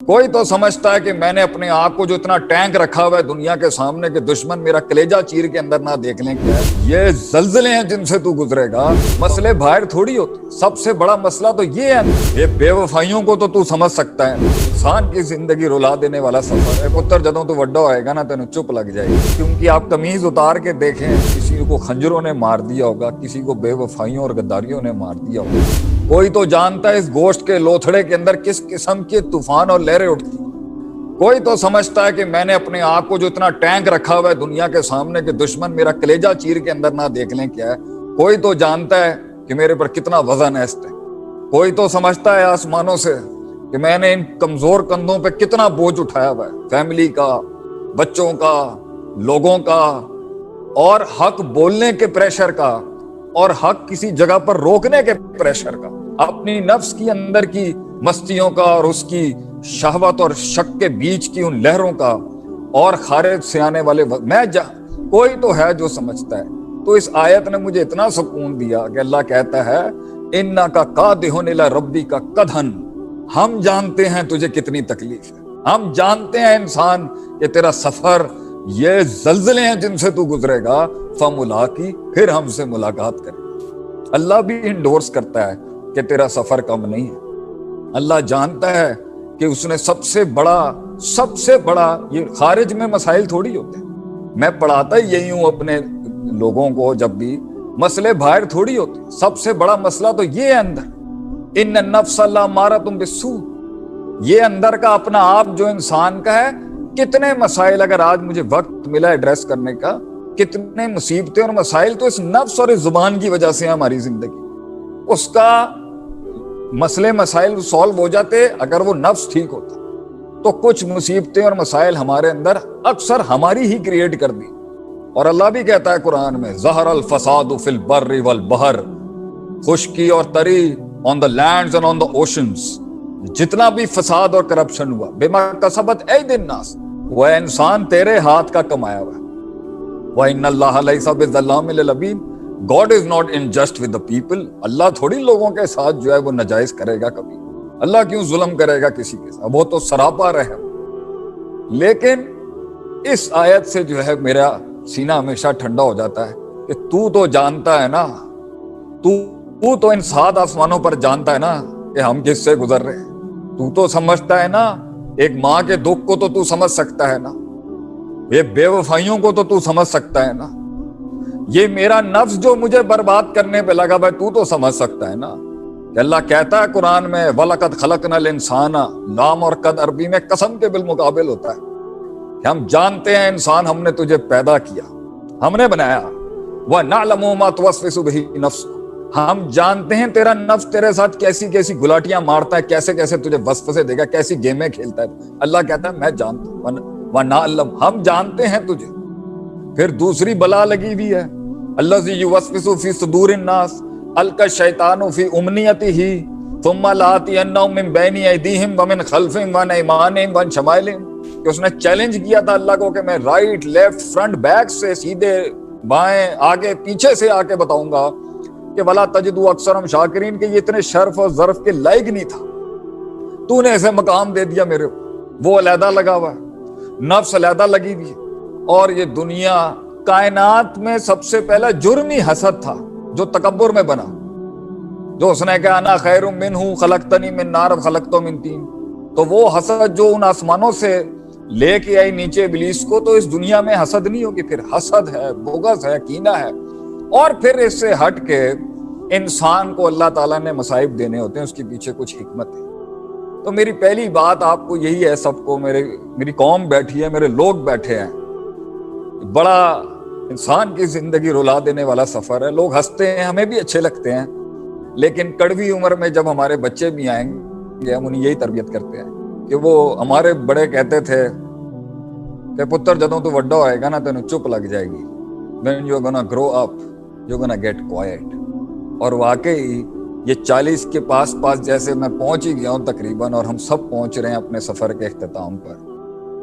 कोई तो समझता है कि मैंने अपने आप को जो इतना टैंक रखा हुआ है दुनिया के सामने कि दुश्मन मेरा कलेजा चीर के अंदर ना देख लें। क्या ये जल्जले हैं जिनसे तू गुजरेगा, मसले बाहर थोड़ी होते। सबसे बड़ा मसला तो ये है, ये बेवफाइयों को तो तू समझ सकता है। इंसान की जिंदगी रुला देने वाला सफर है। पुत्र जदों तू वड्डा होएगा ना तेन चुप लग जाएगी, क्योंकि आप तमीज उतार के देखें, किसी को खंजरों ने मार दिया होगा, किसी को बेवफाइयों और गद्दारियों ने मार दिया होगा। कोई तो जानता है इस गोश्त के लोथड़े के अंदर किस किस्म के तूफान और लहरें उठती। कोई तो समझता है कि मैंने अपने आप को जो इतना टैंक रखा हुआ है दुनिया के सामने कि दुश्मन मेरा कलेजा चीर के अंदर ना देख लें। क्या है, कोई तो जानता है कि मेरे पर कितना वजन है इस पे। कोई तो समझता है आसमानों से कि मैंने इन कमजोर कंधों पे कितना बोझ उठाया हुआ है, फैमिली का, बच्चों का, लोगों का, और हक बोलने के प्रेशर का, और हक किसी जगह पर रोकने के प्रेशर का, अपनी नफ्स की अंदर की मस्तियों का और उसकी शहवत और शक के बीच की उन लहरों का, और खारिज से आने वाले कोई तो है जो समझता है। तो इस आयत ने मुझे इतना सुकून दिया कि अल्लाह कहता है इन्ना का कादिहुन इला रब्बी का कदहन। हम जानते हैं तुझे कितनी तकलीफ है, हम जानते हैं इंसान कि तेरा सफर ये जल्जले हैं जिनसे तू गुजरेगा। फमुलाकी, फिर हमसे मुलाकात करे। अल्लाह भी इंडोर्स करता है कि तेरा सफर कम नहीं है। अल्लाह जानता है कि उसने सबसे बड़ा ये खारिज में मसाइल थोड़ी होते हैं। मैं पढ़ाता ही यही हूं अपने लोगों को, जब भी मसले बाहर थोड़ी होते। सबसे बड़ा मसला तो ये है अंदर। इन्न नफ्स अम्मारतुम बिस्सू, ये अंदर का अपना आप जो इंसान का है। कितने मसाइल अगर आज मुझे वक्त मिला एड्रेस करने का, कितने मुसीबतें और मसाइल तो इस नफ्स और इस जुबान की वजह से हमारी जिंदगी। उसका मसले मसाइल सॉल्व हो जाते अगर वो नफ्स ठीक होता। तो कुछ मुसीबतें और मसाइल हमारे अंदर अक्सर हमारी ही क्रिएट कर दी। और अल्लाह भी कहता है कुरान में, ज़हरल फसादु फिल बर्रि वल बहर, खुश्की और तरी on the lands and on the oceans. जितना भी फसाद और करप्शन हुआ, बिमा कसबत ऐदिन नास, वह इंसान तेरे हाथ का कमाया हुआ है। व इन्नल्लाह लैसा बिज़ल्लामिल लिल-अबीद, God is not unjust with the people. अल्लाह थोड़ी लोगों के साथ जो है वो नाजायज करेगा कभी। अल्लाह क्यों जुल्म करेगा किसी के साथ, वो तो सरापा रहम। लेकिन इस आयत से जो है मेरा सीना हमेशा ठंडा हो जाता है कि तू तो जानता है ना, तू तो इन 7 आसमानों पर जानता है ना कि हम किससे गुजर रहे हैं। तू तो समझता है ना, एक माँ के दुख को तो तू समझ सकता है ना, ये बेवफाइयों को तो तू समझ सकता है ना, ये मेरा नफ्स जो मुझे बर्बाद करने पे लगा भाई, तू तो समझ सकता है ना। कि अल्लाह कहता है कुरान में, वलकद खलकनल इंसाना, लाम और कद अरबी में कसम के बिलमुकाबिल होता है कि हम जानते हैं इंसान, हमने तुझे पैदा किया, हमने बनाया। वह नअलमु मा तुवस्विसु बिही नफ्स, हम जानते हैं तेरा नफ्स तेरे साथ कैसी कैसी गुलाटियां मारता है, कैसे कैसे तुझे वसवसे देगा, कैसी गेमें खेलता है। अल्लाह कहता है मैं जानता हूं, वह नाअलम, हम जानते हैं तुझे। फिर दूसरी बला लगी हुई है, अल्लज़ी युवस्विसु फी सुदूरिन नास अलका शैतानु फी उमनियतिही थुम्मा लाअतियन्नहुम मिन बैनि अयदीहिम व मिन खल्फिहिम व अन अयमानिहिम व अन शमाइलिहिम। कि उसने चैलेंज किया था अल्लाह को कि मैं राइट, लेफ्ट, फ्रंट, बैक से, सीधे, बाएं, आगे, पीछे से आके बताऊंगा कि वला तजिदु अक्सरहुम शाकिरीन, के ये इतने शर्फ और ज़र्फ के लायक नहीं था, तूने ऐसे मकाम दे दिया मेरे को। वो अलहदा लगा हुआ है, नफ्स अलहदा लगी हुई है। और ये दुनिया, कायनात में सबसे पहला जुर्म ही हसद था, जो तकब्बुर में बना, जो उसने कहा अना खैरुम मिन्हु खलकतनी मिन नार व खलकतहु मिन तीन। तो वो हसद जो उन आसमानों से लेके आई नीचे इब्लीस को, तो इस दुनिया में हसद नहीं होगी। फिर हसद है, बोगस है, कीना है। और फिर इससे हट के इंसान को अल्लाह ताला ने मसाइब देने होते हैं, उसके पीछे कुछ हिकमत है। तो मेरी पहली बात आपको यही है, सबको, मेरी कौम बैठी है, मेरे लोग बैठे हैं, बड़ा इंसान की जिंदगी रुला देने वाला सफर है। लोग हंसते हैं, हमें भी अच्छे लगते हैं, लेकिन कड़वी उम्र में जब हमारे बच्चे भी आएंगे, हम उन्हें यही तरबियत करते हैं कि वो हमारे बड़े कहते थे कि पुत्र जदों तू वड्डा होएगा ना तेन चुप लग जाएगी। When you're gonna grow up, you're gonna get quiet। और वाकई ये 40 के पास जैसे मैं पहुंच ही गया हूं तकरीबन, और हम सब पहुंच रहे हैं अपने सफर के इख्तिताम पर।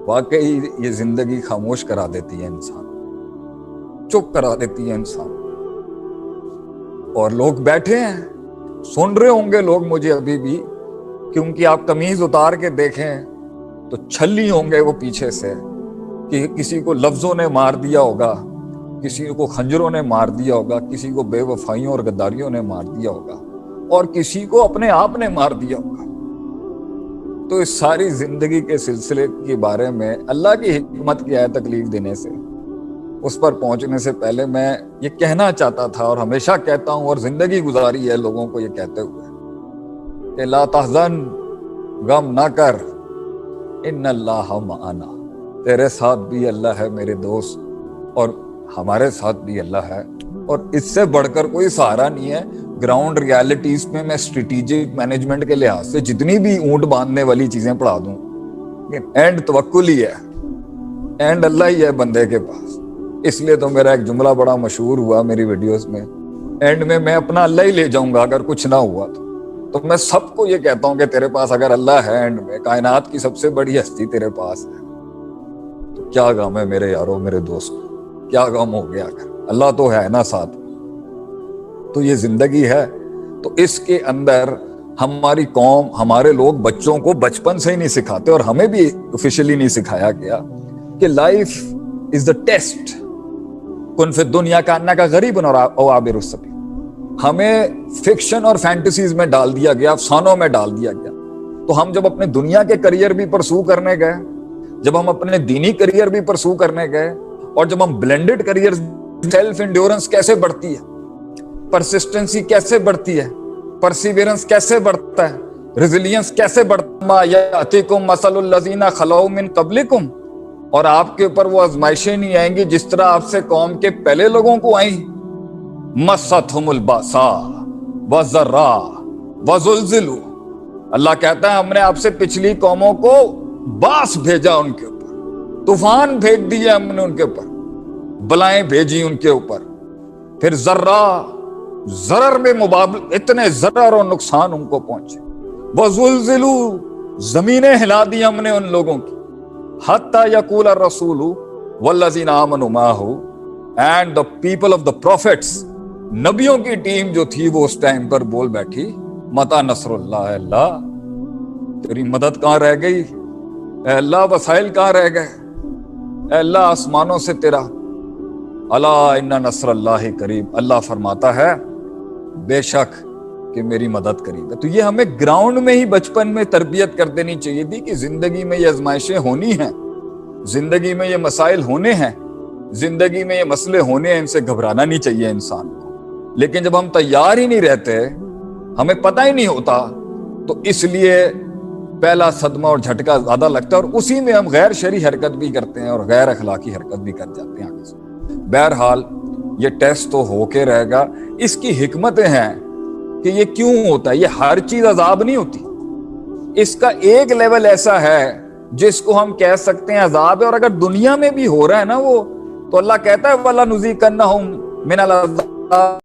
वाकई ये जिंदगी खामोश करा देती है इंसान, चुप करा देती है इंसान। और लोग बैठे हैं, सुन रहे होंगे लोग मुझे अभी भी, क्योंकि आप तमीज उतार के देखें تو چھلی ہوں گے وہ پیچھے سے کہ کسی کو لفظوں نے مار دیا ہوگا, کسی کو خنجروں نے مار دیا ہوگا, کسی کو بے وفائیوں اور غداریوں نے مار دیا ہوگا, اور کسی کو اپنے آپ نے مار دیا ہوگا. تو اس ساری زندگی کے سلسلے کے بارے میں اللہ کی حکمت کیا ہے تکلیف دینے سے, اس پر پہنچنے سے پہلے میں یہ کہنا چاہتا تھا, اور ہمیشہ کہتا ہوں, اور زندگی گزاری ہے لوگوں کو یہ کہتے ہوئے کہ لا تحزن, غم نہ کر, ان اللہ معنا, تیرے ساتھ بھی اللہ ہے میرے دوست, اور ہمارے ساتھ بھی اللہ ہے, اور اس سے بڑھ کر کوئی سہارا نہیں ہے. گراؤنڈ ریالٹیز میں میں اسٹریٹجک مینجمنٹ کے لحاظ سے جتنی بھی اونٹ باندھنے والی چیزیں پڑھا دوں, لیکن اینڈ توکل ہی ہے, اینڈ اللہ ہی ہے بندے کے پاس. اس لیے تو میرا ایک جملہ بڑا مشہور ہوا میری ویڈیوز میں, اینڈ میں اپنا اللہ ہی لے جاؤں گا اگر کچھ نہ ہوا تو میں سب کو یہ کہتا ہوں کہ تیرے پاس اگر اللہ ہے, اینڈ میں کائنات کی سب سے بڑی ہستی تیرے پاس ہے, تو کیا غم ہے میرے یاروں, میرے دوست, کیا غم ہو گیا اگر اللہ تو ہے نا ساتھ. تو یہ زندگی ہے, تو اس کے اندر ہماری قوم, ہمارے لوگ بچوں کو بچپن سے ہی نہیں سکھاتے, اور ہمیں بھی آفیشلی نہیں سکھایا گیا کہ لائف از دا ٹیسٹ, کن فی الدنیا کانک غریب او عابر السبیل. ہمیں فکشن اور فینٹیسیز میں ڈال دیا گیا, افسانوں میں ڈال دیا گیا. تو ہم جب اپنے دنیا کے کریئر بھی پرسو کرنے گئے, جب ہم اپنے دینی کریئر بھی پرسو کرنے گئے, اور جب ہم بلینڈڈ کریئر, سیلف انڈیورنس کیسے بڑھتی ہے, پرسسٹنسی کیسے بڑھتی ہے, پرسیویرنس کیسے بڑھتا ہے, ریزیلینس کیسے بڑھتا ہے, یاتیکم مثل الذین خلو من قبلکم, اور آپ کے اوپر وہ آزمائشیں نہیں آئیں گی جس طرح آپ سے قوم کے پہلے لوگوں کو آئیں. مستہم الباساء والضراء وزلزلوا, اللہ کہتا ہے ہم نے آپ سے پچھلی قوموں کو باس بھیجا, ان کے اوپر طوفان بھیج دیا ہم نے, ان کے اوپر بلائیں بھیجی ان کے اوپر, پھر ضرر میں مبابل اتنے ضرر اور نقصان ان کو پہنچے. وزلزلوا, زمینیں ہلا دی ہم نے ان لوگوں کی. حتی یقول الرسول والذین آمنوا معہ, and the people of the prophets, نبیوں کی ٹیم جو تھی وہ اس ٹائم پر بول بیٹھی متی نصر اللہ, اے اللہ تیری مدد کہاں رہ گئی, اے اللہ وسائل کہاں رہ گئے, اے اللہ آسمانوں سے تیرا, الا ان نصر اللہ قریب, اللہ فرماتا ہے بے شک کہ میری مدد قریب ہے. تو یہ ہمیں گراؤنڈ میں ہی بچپن میں تربیت کر دینی چاہیے تھی کہ زندگی میں یہ آزمائشیں ہونی ہیں, زندگی میں یہ مسائل ہونے ہیں, زندگی میں یہ مسئلے ہونے ہیں, ان سے گھبرانا نہیں چاہیے انسان کو. لیکن جب ہم تیار ہی نہیں رہتے, ہمیں پتہ ہی نہیں ہوتا, تو اس لیے پہلا صدمہ اور جھٹکا زیادہ لگتا ہے, اور اسی میں ہم غیر شرعی حرکت بھی کرتے ہیں اور غیر اخلاقی حرکت بھی کر جاتے ہیں آگے سے. بہرحال یہ ٹیسٹ تو ہو کے رہے گا. اس کی حکمتیں ہیں کہ یہ کیوں ہوتا ہے, یہ ہر چیز عذاب نہیں ہوتی. اس کا ایک لیول ایسا ہے جس کو ہم کہہ سکتے ہیں عذاب ہے, اور اگر دنیا میں بھی ہو رہا ہے نا وہ, تو اللہ کہتا ہے وَلَنُذِيقَنَّهُم مِّنَ الْعَذَابِ